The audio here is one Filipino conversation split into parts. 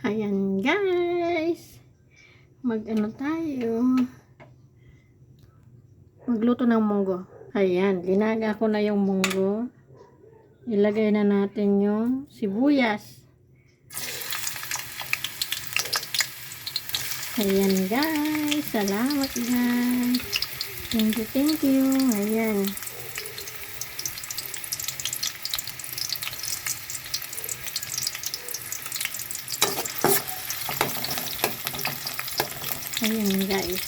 Ayan guys, mag-ano tayo, magluto ng munggo. Ayan, linaga ko na yung munggo. Ilagay na natin yung sibuyas. Ayan guys, salamat guys. Thank you. Ayan. Ayan guys.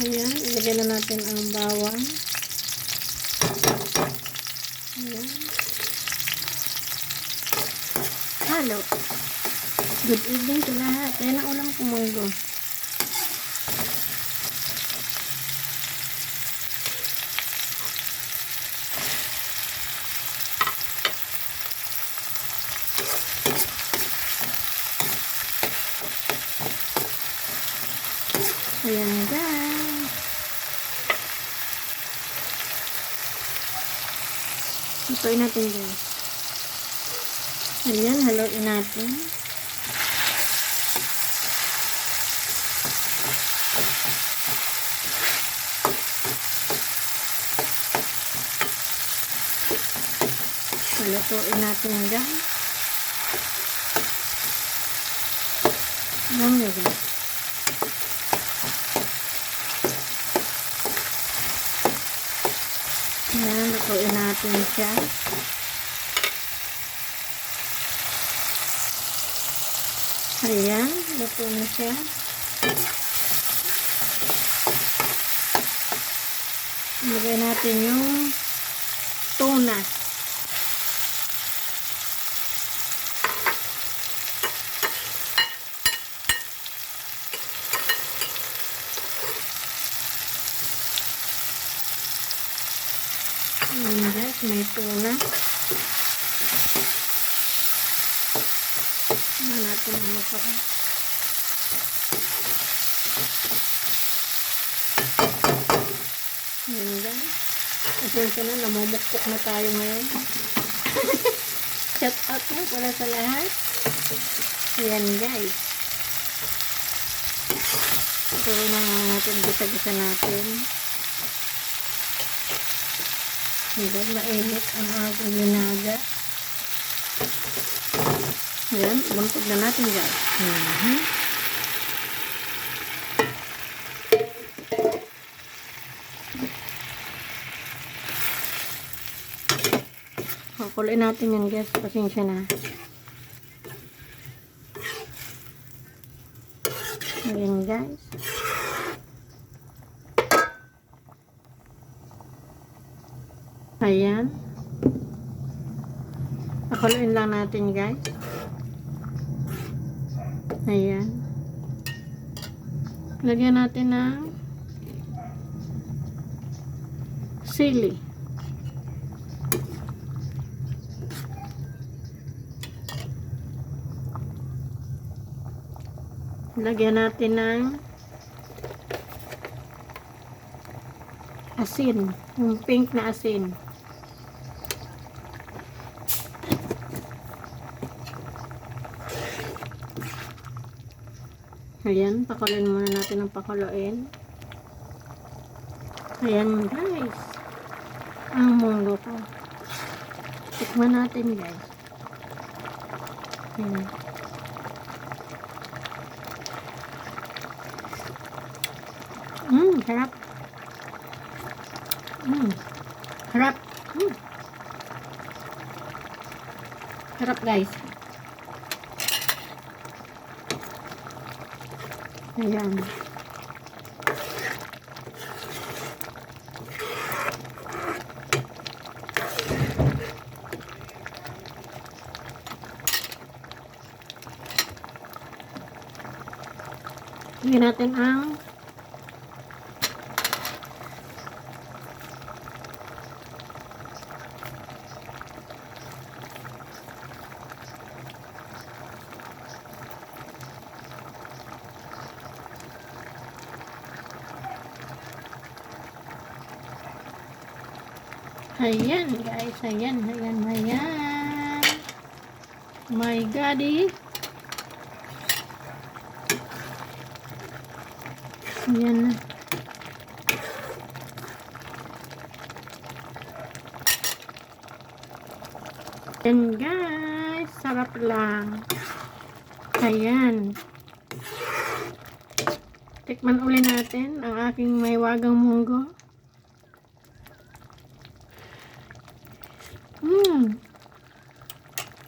Ayan, ilagay na natin ang bawang. Ayan. Halo. Good evening to lahat. Ayan ang ulam kong munggo. Ayan guys. Lutuin natin guys. Ayan, haluin natin. Halutuin natin guys. Ayan guys. Ayan, lutuin natin siya. Ayan, luto na siya. Ilagay natin yung tuna. Ayan guys, may tuna. Tignan natin ang masarap. Ayan guys. Asensya na, namumukpok na tayo ngayon. Shout out na pala sa lahat. Ayan guys. Tuloy na natin, gisa-gisa natin. Ayan, mainit ang ating linaga. Ayan, lumpog na natin guys. Kukuloy natin yan guys. Pasensya na. Ayan guys. Ayan. Pakuluin lang natin guys. Ayan. Lagyan natin ng sili. Lagyan natin ng asin. Yung pink na asin. Ayan, pakuluin muna natin ng pakuluin. Ayan guys. Ang munggo ko. Tikman natin guys. Ayan. Sarap. Sarap. Sarap guys. Ayan. Lagyan natin ang Ayan guys, ayan, ayan, ayan. My God, eh. Ayan na. Ayan guys, sarap lang. Ayan. Tikman uli natin ang aking may wagang munggo.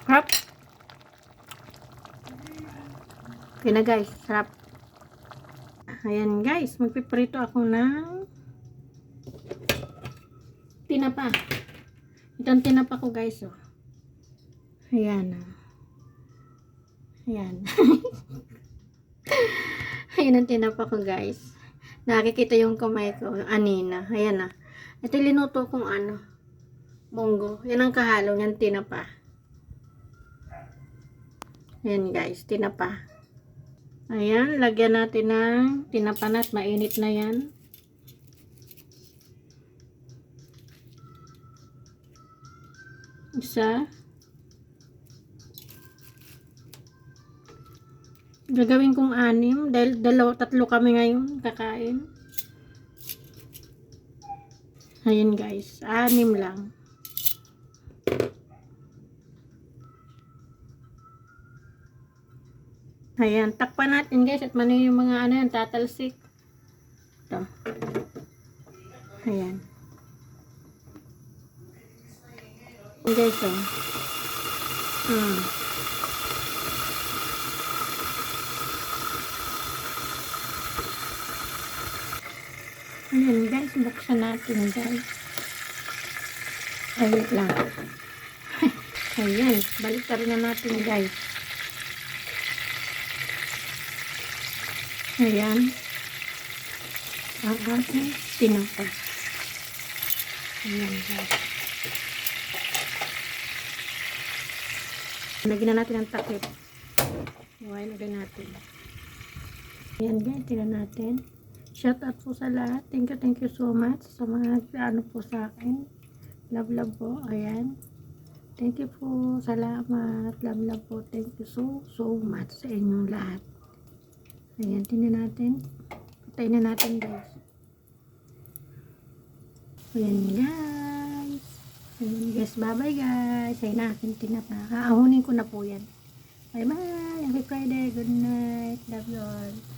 Sarap. Okay na guys, sarap. Ayan guys, magpiprito ako ng tinapa. Itong tinapa ko guys, oh. Ayan. Ayan. Ayan ang tinapa ko guys. Nakikita yung kamay ko, anina. Ayan na. Ito linuto kong ano, munggo. Yan ang kahalo ng tinapa. Ayan guys, tinapa. Ayan, lagyan natin ng tinapa na at mainit na yan. Isa. Gagawin kong 6 dahil tatlo kami ngayon kakain. Ayan guys, 6 lang. Ayan, takpan natin guys at mano yung mga ano yan, tatalsik. Ito. Ayan. Ayan guys, oh. Ayan guys, buksan natin guys. Ayun lang. Ayan, baliktad na natin guys. Ayan. Ang ating tinapa. Ayan guys. Lagyan na natin ang takip. Okay, lagyan natin. Ayan guys, tingnan natin. Shout out po sa lahat. Thank you so much sa mga ano po sa akin. Love po. Ayan. Thank you po. Salamat. Love po. Thank you so much sa inyong lahat. Ayan, tingnan natin. Patayin na natin guys. Ayan guys. Ayan guys. Bye guys. Ayan na aking tinapa. Aahunin ko na po yan. Bye bye. Happy Friday. Good night. Love you all.